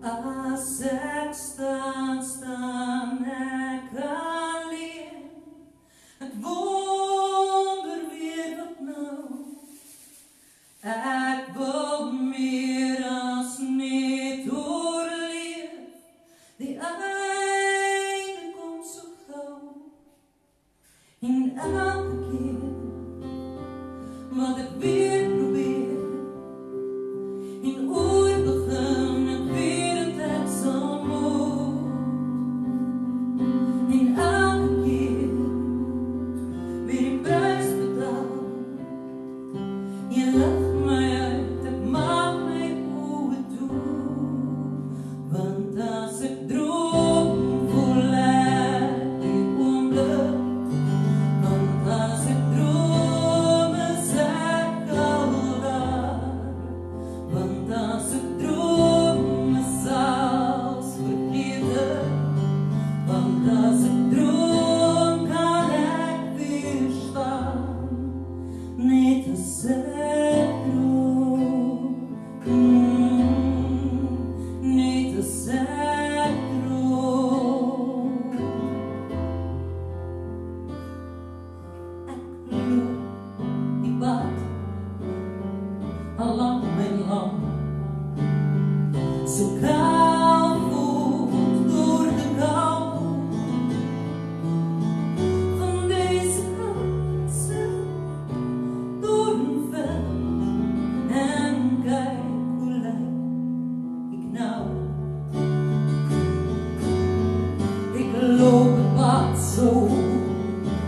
As ek staan ek alleen. Ek wonder weer wat nou. Ek wil meer as net oorleef. Die einde kom so gauw. En elke keer wat ek weer probeer en ooit begin ek weer het ek sal moet. En elke keer weer die prijs betaal. Je lacht my uit, ek maak my oë toe. Want as ek droom voel ek die oomblik. Want as ek droom is ek al daar. Want as ek droom is als vergete. Want as ek droom kan ek weer staan. Net as ek droom. Net as ek droom. Ek loop die pad al lang en lang. So koud voelt door de kou van deze ganse doornveld. En kijk hoe lijk ik nou. Ik loop het pad zo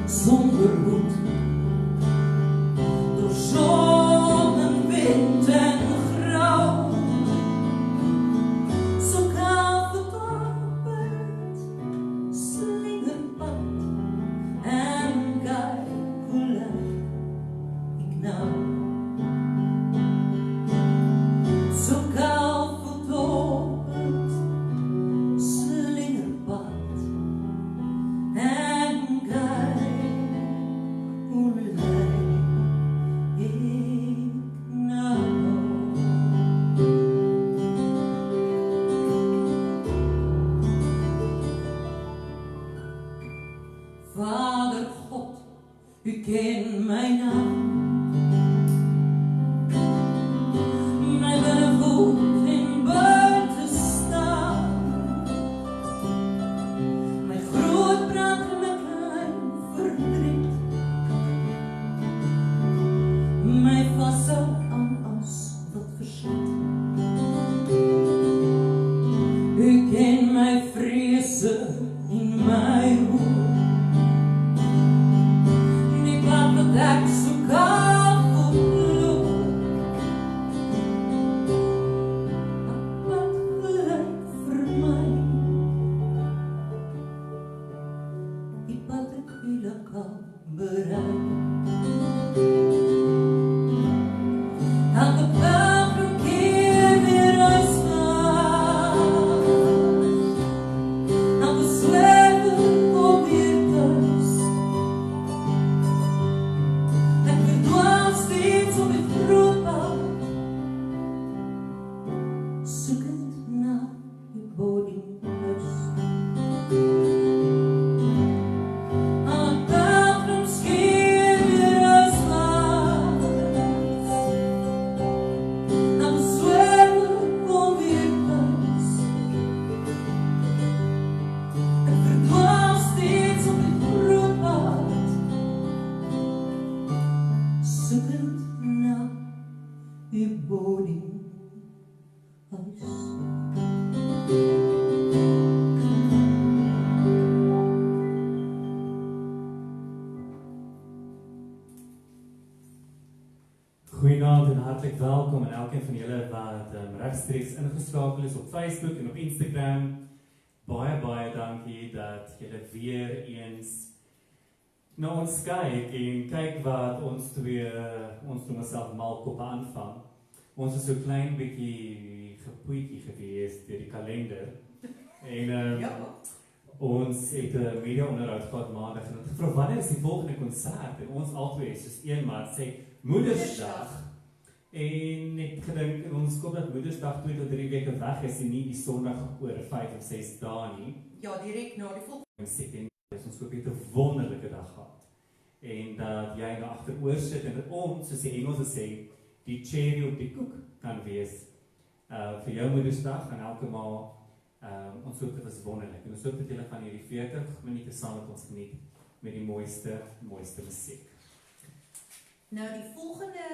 zonder hoed. Door zon en wind en grauw. Zo koud vertrappend slingerpad. En kijk hoe lijk ik nou. Zo koud vertrappend slingerpad. En kijk hoe lijk ik nou. Vader God, u kent mijn naam. Mij binnenvoet in buiten staan. Mijn groot praat en mijn klein verdriet. Mij vasthoudt aan als wat verzet. U kent mijn vrezen in mijn roer. Die pad wat ek so koud voel. Wat gelyk vir my. Die pad ek wil kan bereik. Elke pelgrim keer weer huiswaarts. Elke zwerver kom weer thuis. Ek verdwaal steeds op die groot pad, soekend na die bodemhuis. Alle pelgrims keer weer huiswaarts. Elke zwerver kom weer thuis. Ek verdwaal steeds op die groot pad, zoekend naar uw bodemhuis. Goeienaand en hartelijk welkom aan elkeen van julle wat rechtstreeks ingeskakel is op Facebook en op Instagram. Baie dankie dat julle weer eens na ons kyk en kyk wat ons twee, ons noem onsself malkoppe aanvang. Ons is so klein bietjie gepoetjie gewees deur die kalender. En ons het 'n media onderhoud gehad maandag en het gevra wanneer is die volgende konsert en ons albei is soos een maat sê Moedersdag. En net gedink, en ons koop dat Moedersdag 2 tot 3 weke weg is en nie die Sondag oor 5 of 6 dae nie. Ja, direk na die volgende. En second, ons hoop jy het 'n wonderlike dag gehad. En dat jy nou agteroor sit en dat ons, soos die Engelse sê, die cherry op die koek kan wees vir jou Moedersdag en elke ma. Ons hoop dit was wonderlik. En ons hoop dat julle van hierdie 40 minute saam met ons geniet met die mooiste musiek. Nou die volgende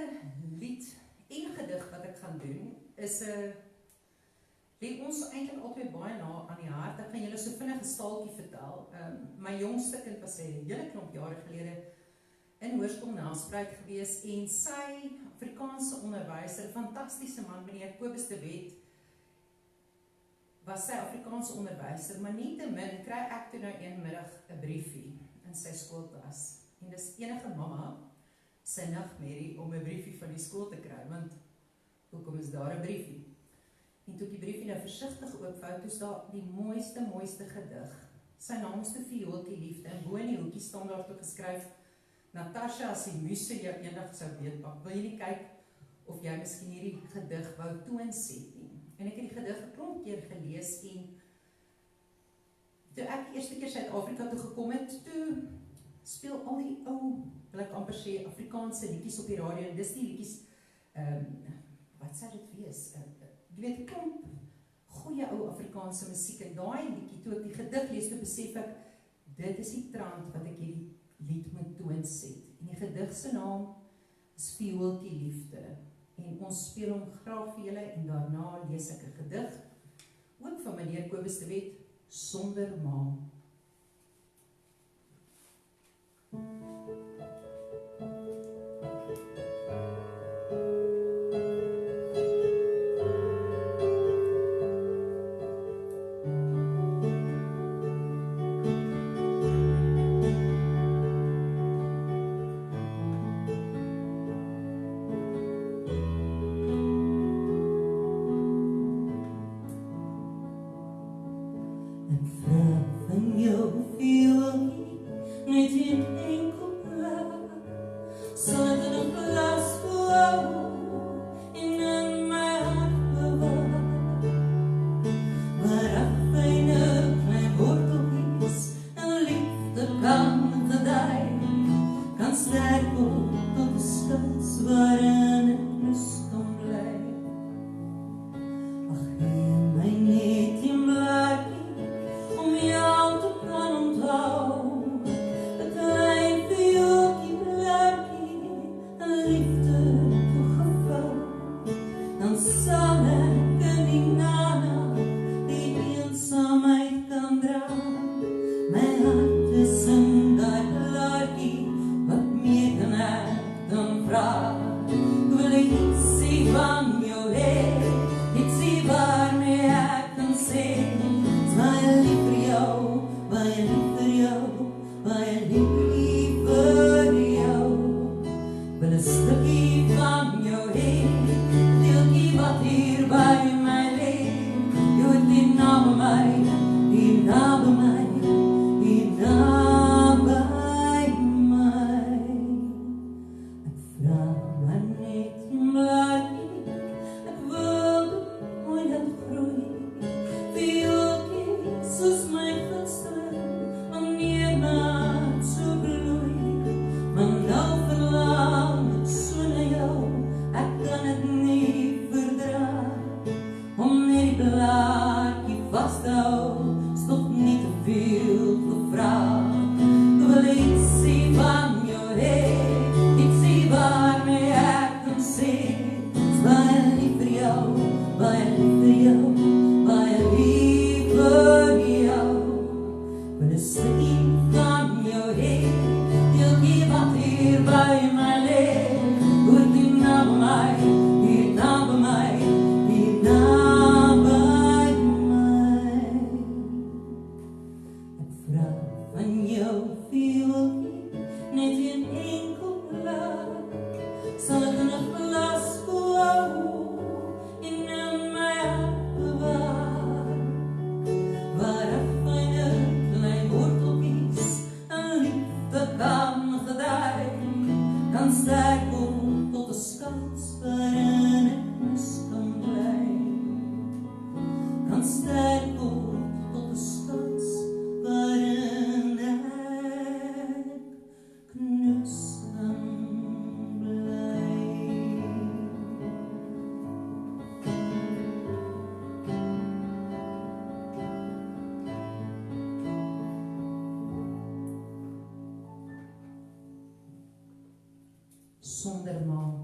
lied en gedig wat ek gaan doen is 'n lê ons eintlik albei baie na aan die hart. Ek gaan julle so vinnig 'n staaltjie vertel. My jongste kind was 'n hele klomp jare gelede in Hoërskool Nelspruit gewees en sy Afrikaanse onderwyser, 'n fantastiese man, meneer Kobus de Wet, was sy Afrikaanse onderwyser, maar nietemin kry ek toe nou een middag 'n briefie in sy skoolklas. En dis enige mamma sy nagmerrie om 'n briefie van die skool te kry, want hoekom is daar 'n briefie? En toe die briefie nou versigtig oopvou, toe is daar die mooiste gedig. Sy naam is Viooltjie Liefde, en bo in die hoekie staan daar toe geskryf: Natasha, as die muse jou eendag sou beetpak, wil jy nie kyk of jy miskien hierdie gedig wou toonset nie. En ek het die gedig 'n klomp keer gelees en toe ek die eerste keer Suid-Afrika toe gekom het, toe speel al die ou, wil ek amper sê, Afrikaanse liedjies op die radio, en dis die liedjies, wat sou dit wees? Jy weet, klomp goeie ou Afrikaanse musiek, en daai liedjie, toe ek die gedig lees, toe besef ek, dit is die trant wat ek hierdie lied moet toonset. En die gedig se naam is Viooltjie Liefde. En ons speel hom graag vir julle en daarna lees ek 'n gedig, ook van meneer Kobus de Wet, Sonder Ma. Kan sterk om tot de skans sterk word tot 'n skans waarin ek knus kan bly. Sonder maan.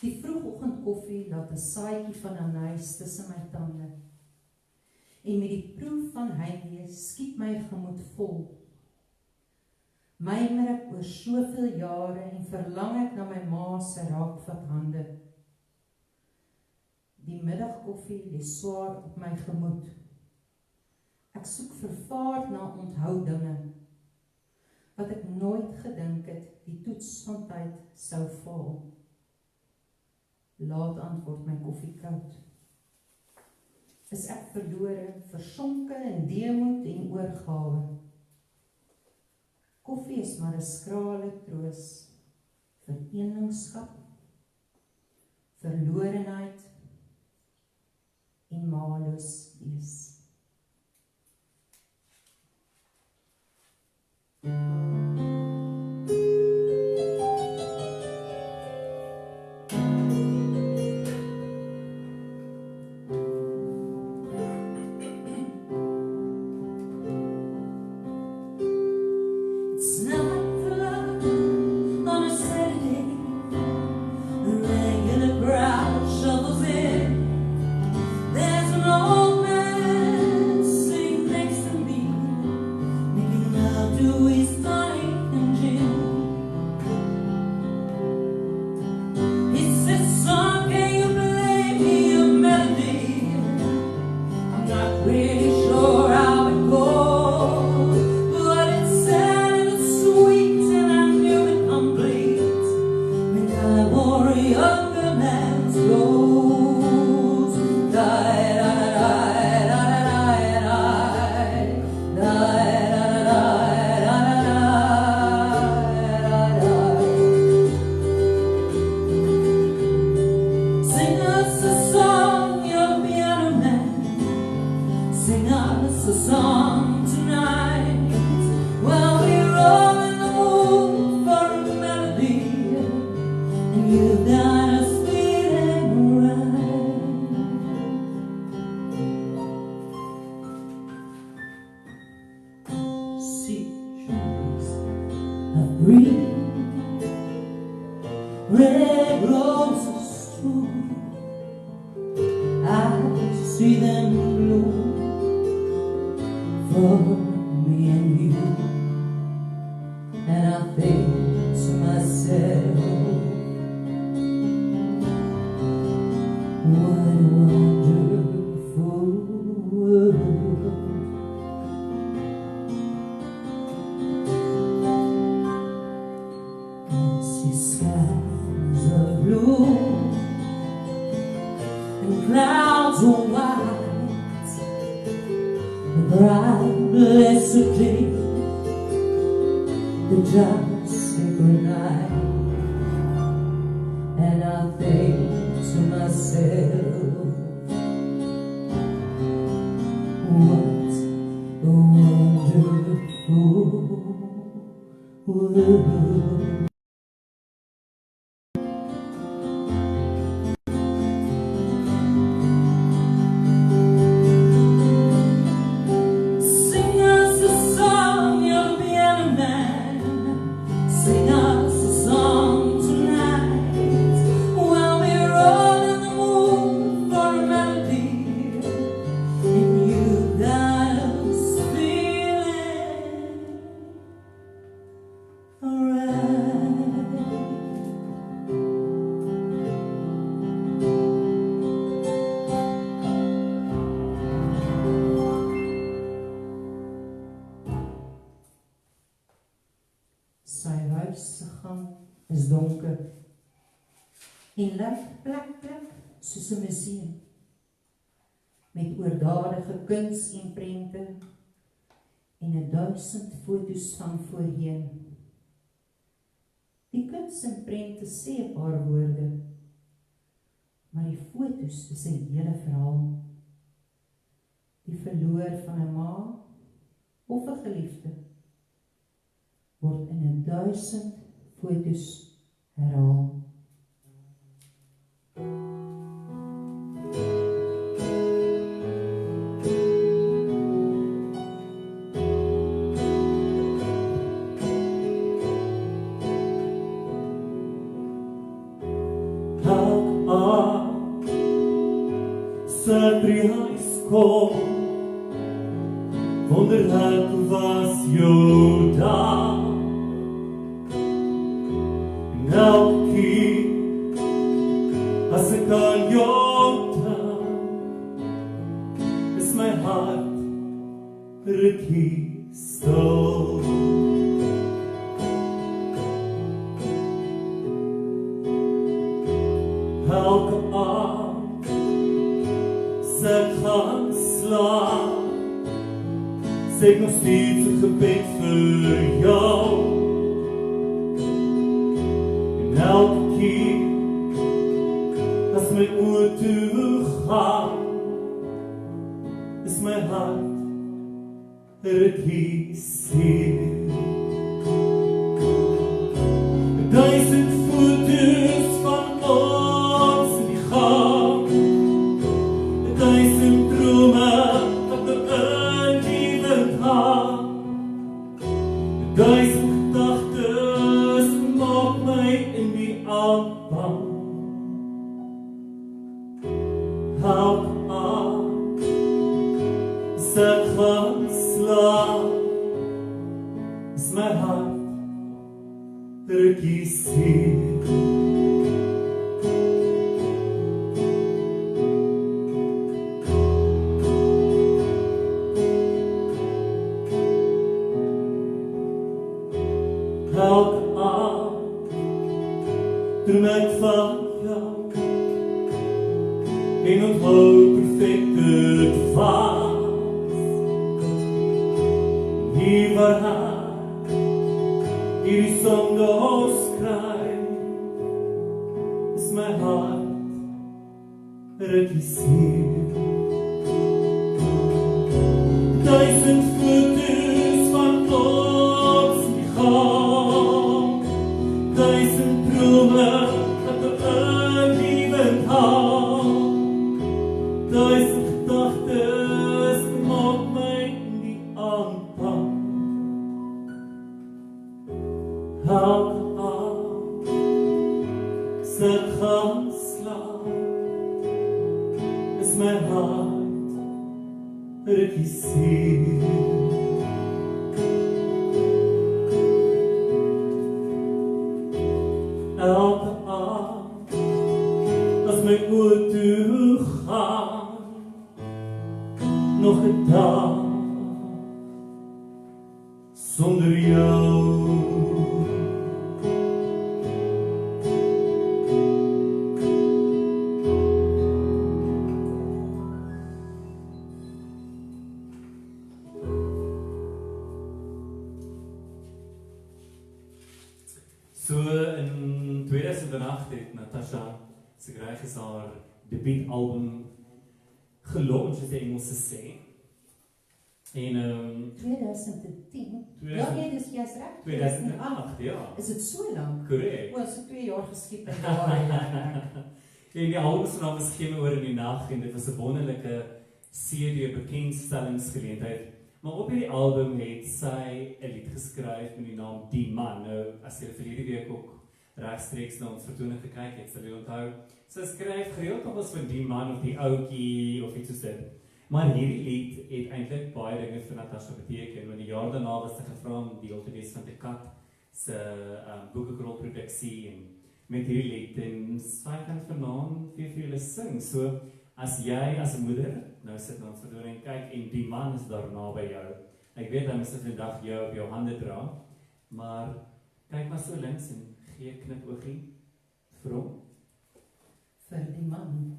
Die vroegoggendkoffie laat 'n saadjie van anys tussen my tande. En met die proef van heimwees skiet my gemoed vol. Mymer ek oor soveel jare en verlang ek na my ma se raakvat hande. Die middagkoffie lê swaar op my gemoed. Ek soek vervaard na onthoudinge, wat ek nooit gedink het die toets van tyd sou val. Laat antwoord my koffie koud. Is ek verlore, versonke in deemoed en oorgawe. Koffie is maar 'n skrale troos vir eenlingskap, verlorenheid en maaloos wees. Red roses too, I see them bloom for me and you, and I think to myself, what a wonderful world. I see skies of blue and clouds of white, the bright blessed day, the just sacred night, and I think to myself, what a wonderful world. Sy huis se gang is donker en lyk plek soos 'n museum met oordadige kuns en prente en 1000 foto's van voorheen. Die kuns en prente sê 'n paar woorde, maar die foto's is 'n hele verhaal. die verloor van 'n ma of 'n geliefde, word in 1000 fotos herhaal. Kom, wonder ek was jou daar. En elke keer as ek aan jou dink, is my hart rukkie stil. Elke aand ek gaan slaap, sê ek nog steeds 'n gebed vir jou. En elke keer as my oë toe gaan, is my hart rukkie seer. 1000 fotos van ons in die gang, 1000 drome wat ek liewend hang, 1000 gedagtes maak my in die aand bang. Elke aand as ek gaan slaap, is my hart rukkie seer. Elke aand droom ek van jou en onthou perfek dit was. Hier waar hierdie song ons skryf, is my hart rukkie seer. 1000 fotos van ons in die gang, 1000 drome wat ek liewend hang, 1000 gedagtes maak my in die aand bang. Elke aand as ek gaan slaap, is my hart rukkie seer. Elke aand as my oë toe gaan, nog 'n dag sonder jou. So in 2008 het Natasha se graag haar debuutalbum gelaunch, as Engels sê. En 2010? Ja, Ja, nee, dis jy's reg. 2008, ja. Is dit so lank? Korrek. O, so 2 jaar geskiep en daar. En die album se naam is Geen oor in die nag en dit was 'n wonderlike CD bekendstellingsgeleentheid. Maar op hierdie album het sy 'n lied geskryf met die naam Die Man. Nou, as jy verlede week ook regstreeks na ons vertoning gekyk het, sal jy onthou, sy skryf gereeld op as van die man of die ouetjie of iets soos dit. Maar hierdie lied het eintlik baie dinge vir Natasha beteken, want die jaar daarna was sy gevra om deel te wees van die Kat se boekekrolproduksie en met hierdie lied en sy kan vanaand vir julle sing. So as jy as 'n moeder nou sit na ons vertoning en kyk en die man is daar naby jou. Ek weet hy moet vandag jou op jou hande dra, maar kyk maar so links en gee 'n knipoogie vir hom. Vir die man.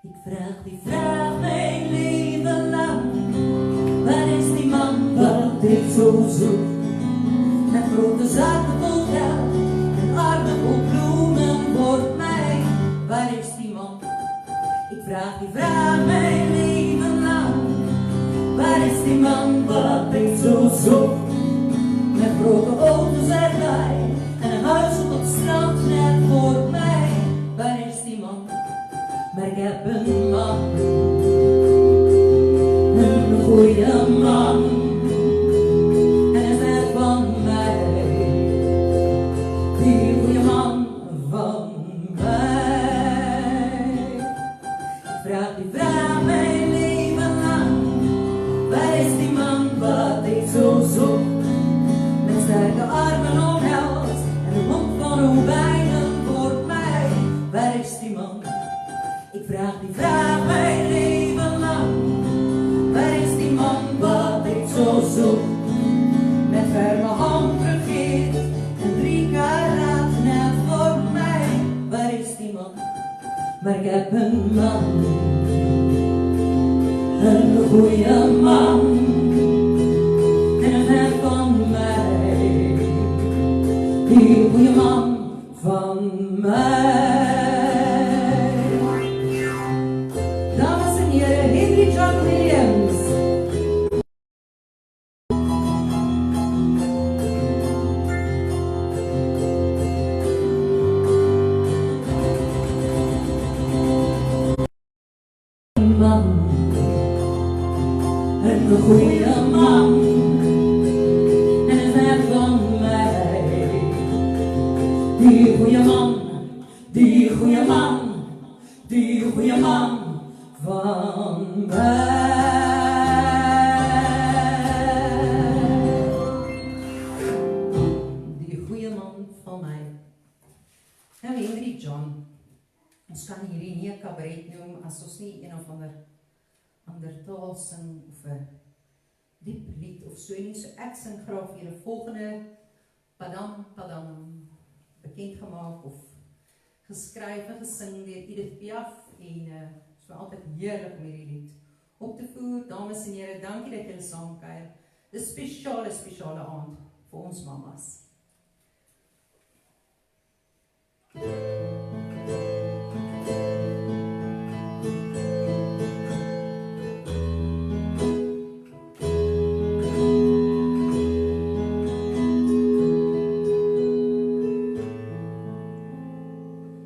Ik vraag die vraag mijn leven lang. Waar is die man wat ik zo zoek? Met grote zakken vol geld en armen vol bloemen voor mij. Waar is die man? vraag die vraag mijn leven lang. Waar is die man wat ik zo zocht? Met grote auto's erbij en een huis op het strand net voor mij. Waar is die man? Maar ik heb een man, een goeie man. En hij is net van mij, die goeie man van mij. Ik vraag die vraag mijn leven lang. Waar is die man wat ik zo zoek? Met sterke armen omhelst en een mond van robijnen voor mij. Waar is die man? Ik vraag die vraag mijn leven lang. Waar is die man wat ik zo zoek? Met ferme hand regeert en 3 karaat net voor mij. Waar is die man? Maar ik heb een man, een goeie man. En een net van mij, die goeie man van mij. Dames en heren, Henry John Williams. Man, een goeie man, en een net van mij. Die goeie man, die goeie man, die goeie man van mij. Die goeie man van mij. Nou, Henry John, ons kan hierdie nie 'n kabaret noem as ons nie een of ander taal sing of 'n diep lied of so nie. So ek sing graag vir die volgende Padam Padam bekend gemaak of geskryf en gesing deur Edith Piaf en is vir altyd heerlik om hierdie lied op te voer. Dames en here, dankie dat julle saamkuier. Dis 'n spesiale aand vir ons mamas.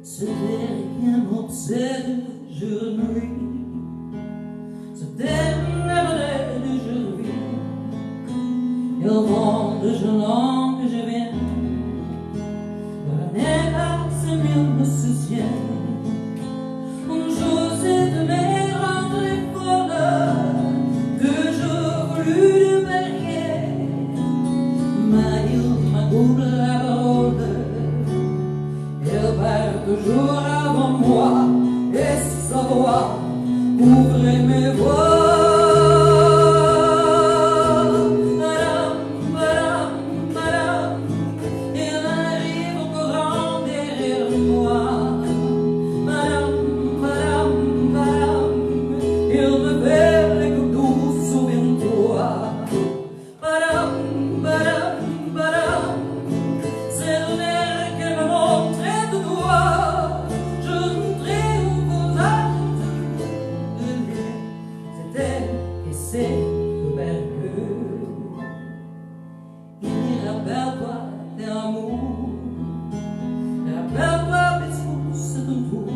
Ce derrière m'obsède jour et nuit. Ce dernier de je vis. Et au vent de gelant que je viens, le nez c'est mieux de ce ciel. Un jour c'est de mes rentrées folles, 2 jours voulus de barrière. Mais il m'a coupé la parole. Elle part toujours avant moi et sa voix ouvre mes voix. Madame, madame, madame, il arrive au courant derrière moi. Madame, madame, madame, il me fait les coups doux, souviens-toi. Madame, madame, madame, c'est le nerf qu'elle me montrait de doigt. Je voudrais vous attendre. C'est elle et c'est le merveilleux. Il rappelle-toi tes amours. Rappelle-toi mes sources de tout.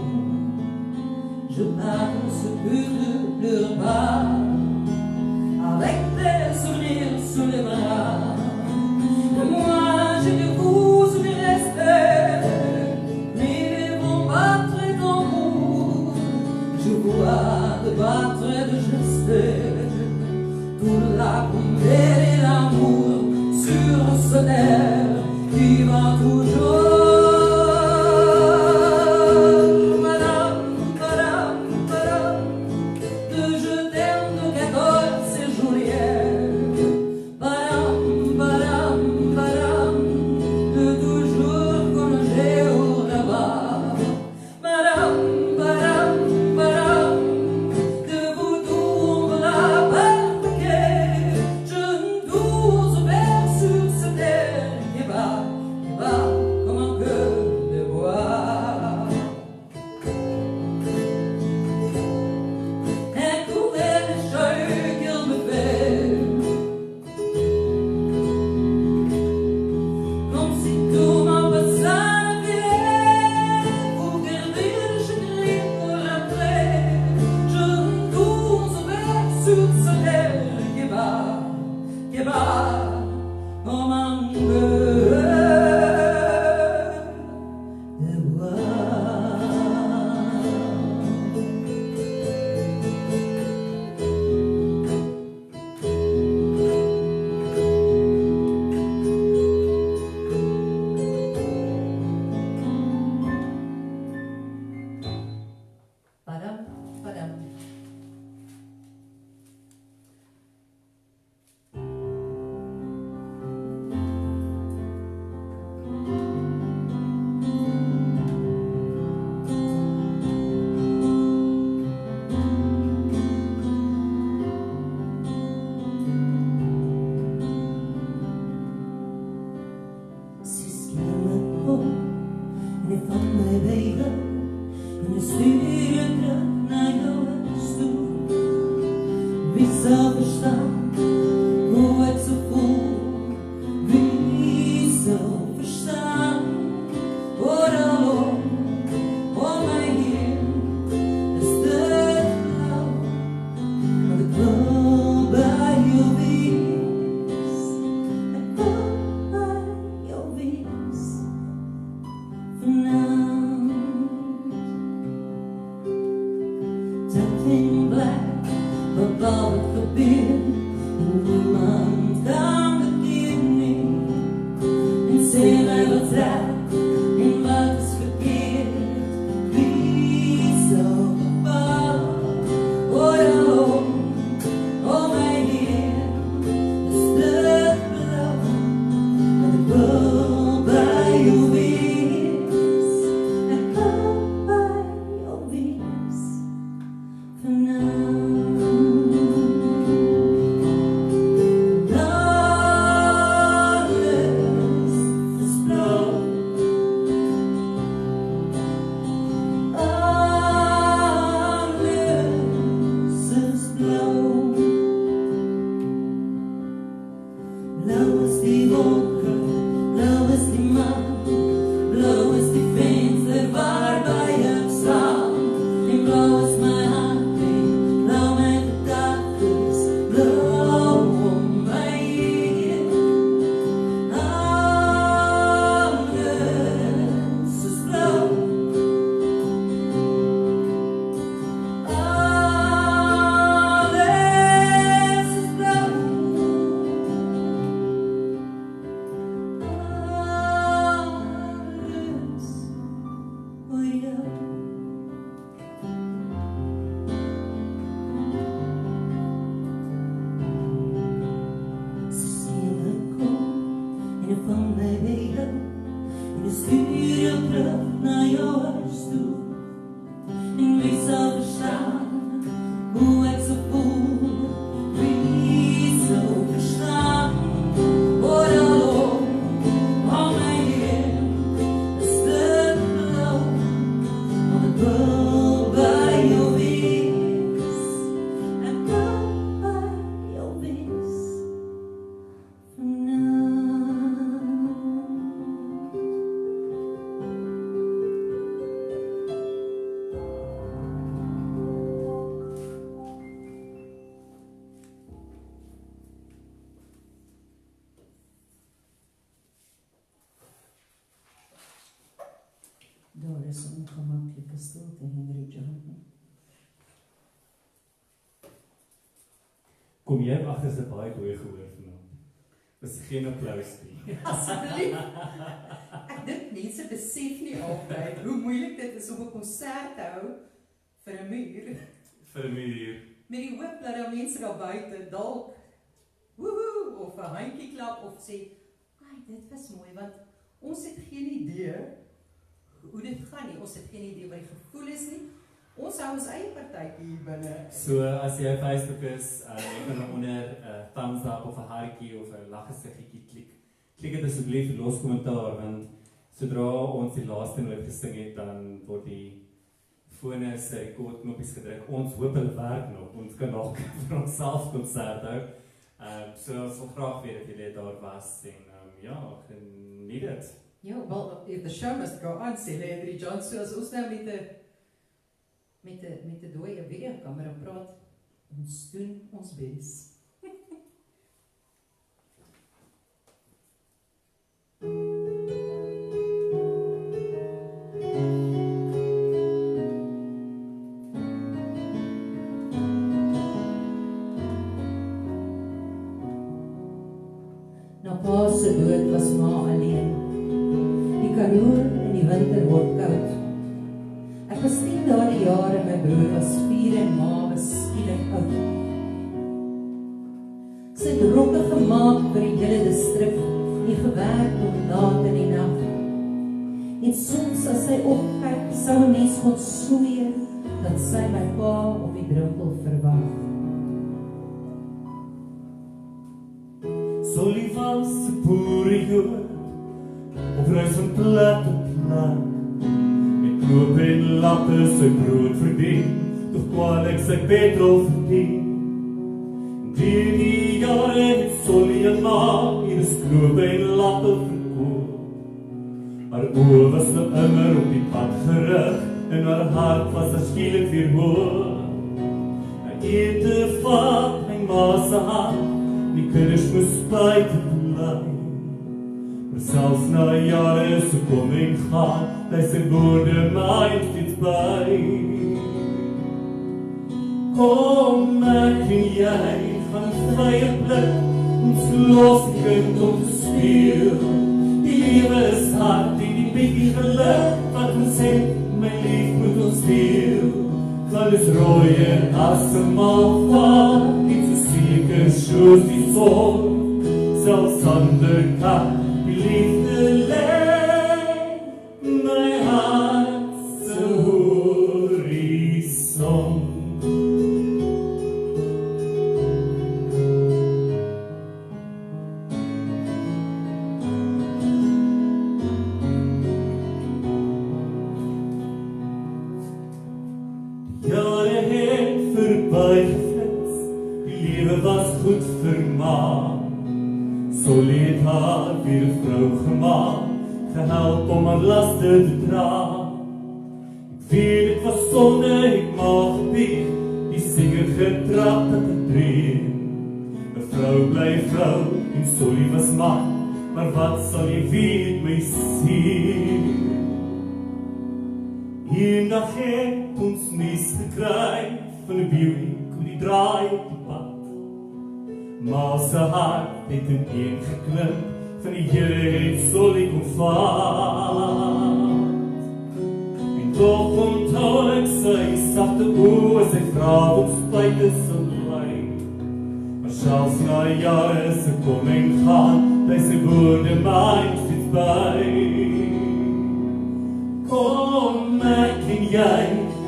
Je parle ce but de pleure pas. Avec tes souvenirs sous les bras. Moi j'ai que vous qui restez. Mais vont battre d'amour. Je vois de battre et de gester. Toute la combée d'amour sur ce nerf qui va toujours. Madame, madame, madame, jou terug na jou huis toe. En wie sal verstaan hoe ek so voel? Wie sal verstaan? Hoor alom, al my heen, is dit blauw, want ek wil by jou wees. Ek wil by jou wees vanaand. Daar is 'n ongemaklike stilte, Henry John. Kom jy agter se baie goeie gehoor vanaand. Dis geen applaus nie. Asseblief. Ek dink mense besef nie altyd hoe moeilik dit is om 'n konsert te hou vir 'n muur. Vir 'n uur. Met die hoop dat daar mense daar buite dalk woehoe of 'n handjie klap of sê, "Ai, dit was mooi," want ons het geen idee hoe dit gaan nie. Ons het geen idee wat die gevoel is nie. Ons hou ons eie partytjie hier binne. So as jy op Facebook is, jy kan onder 'n thumbs up of 'n hartjie of 'n laggesiggetjie klik. Klik dit asseblief los kommentaar, want sodra ons die laaste noot gesing het, dan word die fone se rekordknoppies gedruk. Ons hoop hulle werk nog. Ons kan nog vir onsself konsert hou. So ons wil graag weet of julle daar was en ja, geniet dit. Ja, well, if the show must go on, sê Henry John, so as ons nou met 'n dooie videokamera praat, ons doen ons bes. Na pa se dood was ma alleen. Die Karoo in die winter word koud. Ek was 10 daardie jare, my broer was 4 en ma was skielik oud. Sy het rokke gemaak vir die hele distrik en gewerk tot laat in die nag. En soms as sy opkyk, sou 'n mens kon sweer dat sy my pa op die drempel verwag. Solly was 'n boerejood op reis van plek tot plek. Met knoop en lappe sy brood verdien, doch kwalijk sy petrol verdien. Die jare het Solly en ma hier knoop en lappe verkoop. Haar oor was nou immer op die pad gerig en haar hart was er skielik weer hoog. Ek ete vat my ma se hand, die kinders moes buite bly. Maar selfs na jare so kom en gaan, bly sy woorde my steeds by. Kom ek en jy van vrye blik, ons los die kind om te speel. Die lewe is hard en die bietjie geluk, wat ons het, my lief moet ons deel. Val is rooi en asemhaal val, niet so seker soos die son. Selfs ander kan die liefde lê, my hart se horison. Jare het verby geflits, die lewe was goed vermaak. Solly het haar weer 'n vrou gemaak, gehelp om haar laste te dra. Ek weet dit was sonde, ek mag gebied, die singer getrap het te dream. 'n Vrou bly vrou en Solly was man, maar wat sal jy weet my sien? Eendag het ons nuus gekry van 'n buik hoe die draai op die pad. Maar sy hart het in een geklimp, van die Here het Solly kom vat. En toch onthou ek sy sagte oë, sy vra op spyt is so bly. Maar selfs na jare se kom en gaan, bly sy woorde my steeds by. Kom ek en jy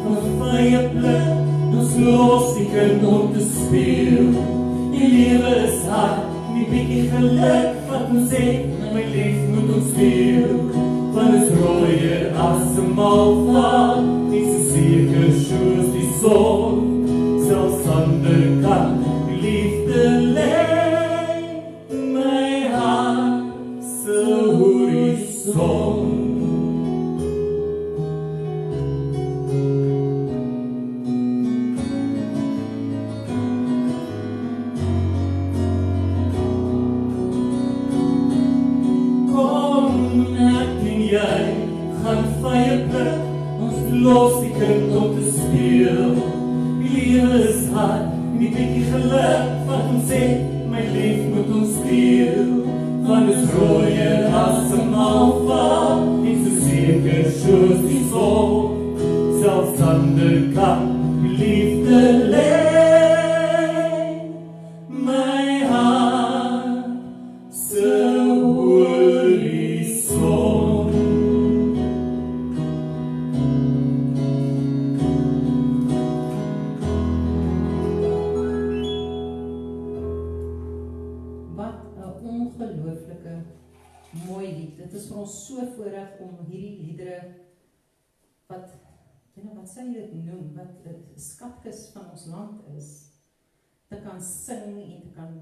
van vrye plek, ons los die kind om te speel. Die lewe is hard, die bietjie geluk wat ons het, my lief moet ons deel. Van ons rooier as 'n malval, nie so seker soos die son, selfs ander kan die liefde lê, my hart se horizon. Los die kind om te speel. Die lewe is hard, en die bietjie geluk wat ons het, my lief moet ons deel. Van is rooier as 'n malval, nie so seker soos die son, selfs ander kan die liefde lê, my hart se horizon. Mooi lied. Dit is vir ons so voorreg om hierdie liedere wat sê jy dit noem, wat 'n skatkis van ons land is, te kan sing en te kan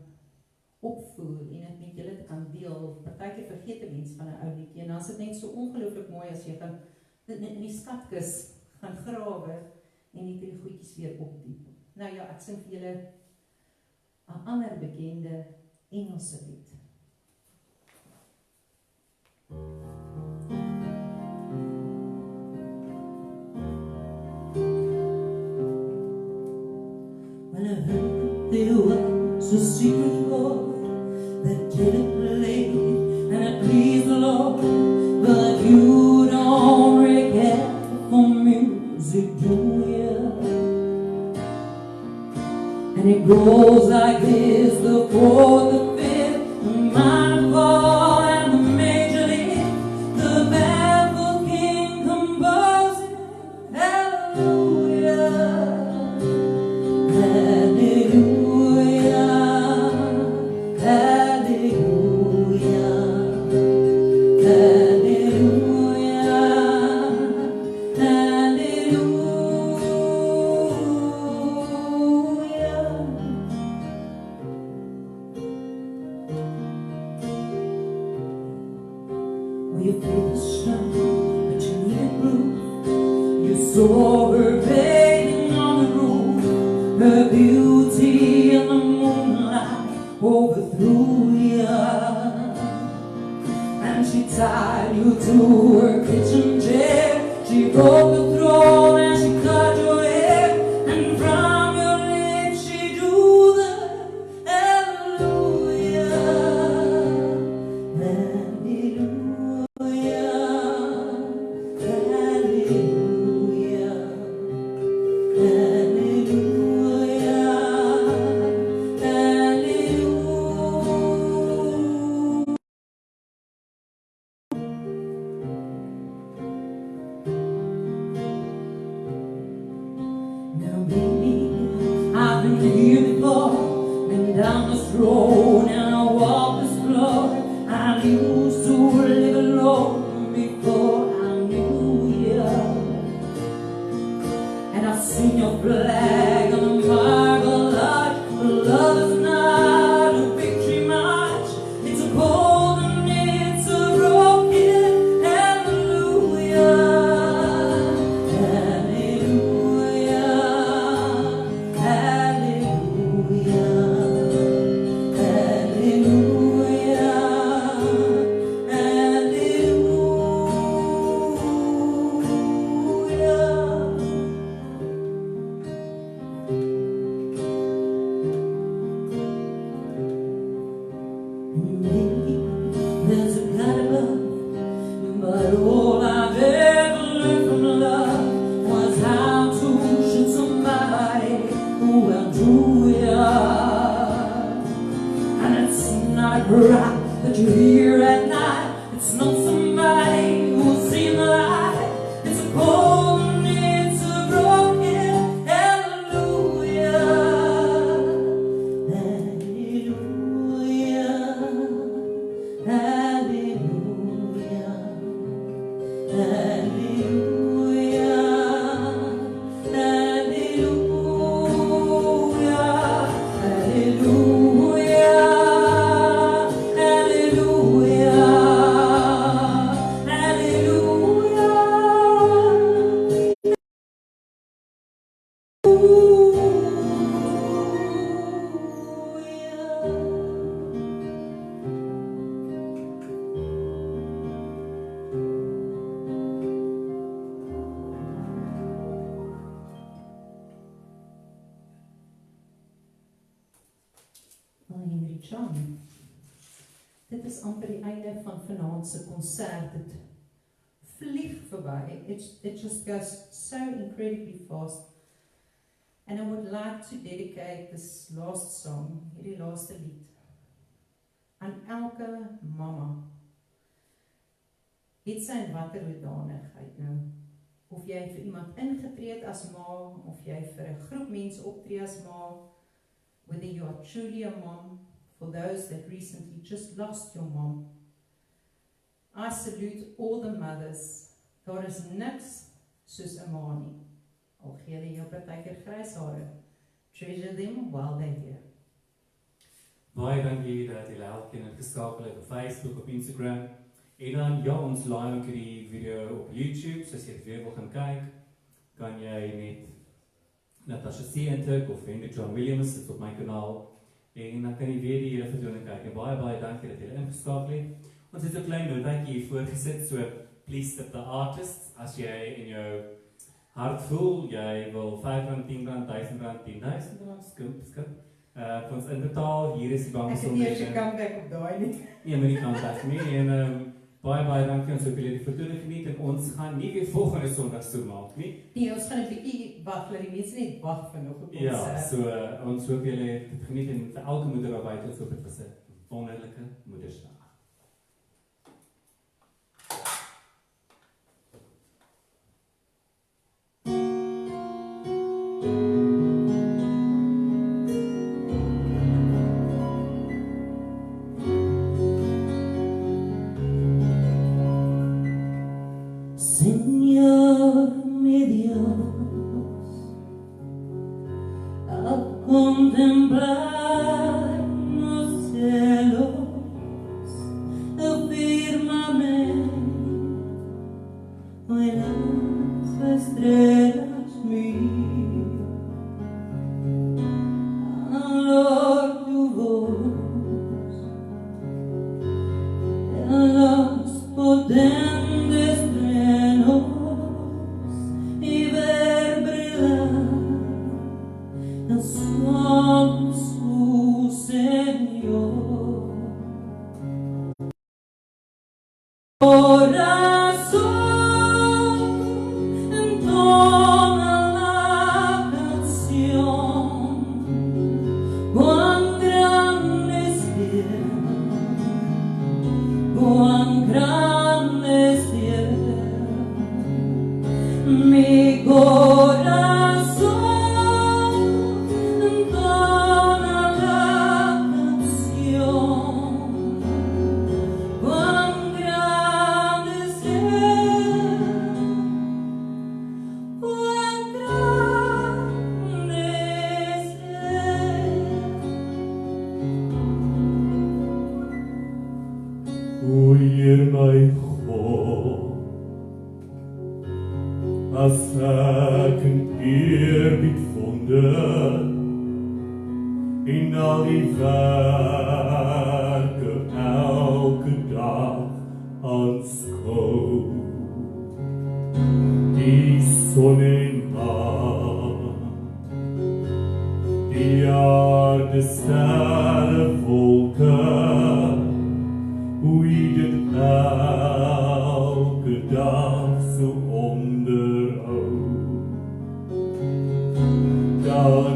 opvoer en dit met julle te kan deel. Partykeer vergeet 'n mens van 'n ou liedjie en dan is dit net so ongelooflik mooi as jy kan dit in die skatkis gaan grawe en net die goedjies weer opdiep. Nou ja, ek sing vir julle 'n ander bekende Engelse lied. When I heard there was a secret chord that didn't play and it pleased the Lord, but you don't really care for music, do you? And it goes like this: the fourth, the fifth, the minor fall and the major lift, the baffled king composing hallelujah, hallelujah, hallelujah, hallelujah, hallelujah. Well, your faith is strong, but you need a proof. You saw her bathing on the roof, her beauty in the moonlight overthrew you, and she tied you to her kitchen chair. She broke the throne and she cut your hair, and from your lips she drew the hallelujah, hallelujah, hallelujah, hallelujah, hallelujah. Now baby, I've been here before, been down this road and I walked this floor. I used to live alone before I knew you, and I've seen your flag on the marble arch. But love is not a victory march, it's a cold and it's a broken hallelujah, hallelujah, hallelujah, hallelujah, maybe there's a God above, but all I've ever learned from love was how to shoot somebody who outdrew you. And it's not a cry that you hear at night, it's not somebody who's seen the light, Henry John. Dit is amper die einde van vanaand se konsert. Dit vlieg verby. It just goes so incredibly fast. And I would like to dedicate this last song, hierdie laaste lied, aan elke mamma. Het sy in watter hoedanigheid nou, of jy vir iemand ingetree het as ma, of jy vir 'n groep mense optree as ma, whether you are truly a mom, for those that recently just lost your mom. I salute all the mothers. Daar is niks soos 'n ma nie. Al gee jy jou partykeer grys hare. Treasure them while they're here. Baie dankie dat julle elkeen het geskakel het op Facebook, op Instagram. En dan ja, ons laai ook hierdie video op YouTube, so as jy dit weer wil gaan kyk, kan jy net Natasha C intik of Henry John Williams, dit op my kanaal. En dan kan jy weer die hele vertoning kyk. En baie dankie dat julle ingeskakel het. Ons het 'n klein notaatjie hier voorgesit, so please tip the artists, as jy in jou hart voel, jy wil R5, R10, R1000, R10,000 skip. Vir ons inbetaal, hier is die bankbesonderhede. Ek het nie comeback op daai nie. Nee, maar nie comeback nie. En baie dankie ons hoop julle het die vertoning geniet en ons gaan nie weer volgende Sondag so maak nie. Nee, ons gaan 'n bietjie wag, laat die mense net wag vir nog 'n konsert. Ja, so ons hoop julle het dit geniet en vir elke moeder daar buite, ons hoop dit was 'n wonderlike Moedersdag. Señor mi Dios, al contemplar los cielos, el firmamento y las estrellas mías, al oír tu voz, en los potentes y ver brillar el sol su Señor. Corazón entona la canción, cuán grande es Dios, cuán grande es Dios. Mi corazón entona la canción, cuán grande es Él, cuán grande es Él. O Heer my God, as ek in eerbied wonder en al die werke elke dag aanskou, die son en maan, die aarde, sterre, wolke, hoe jy dit elke dag so onderhou, dan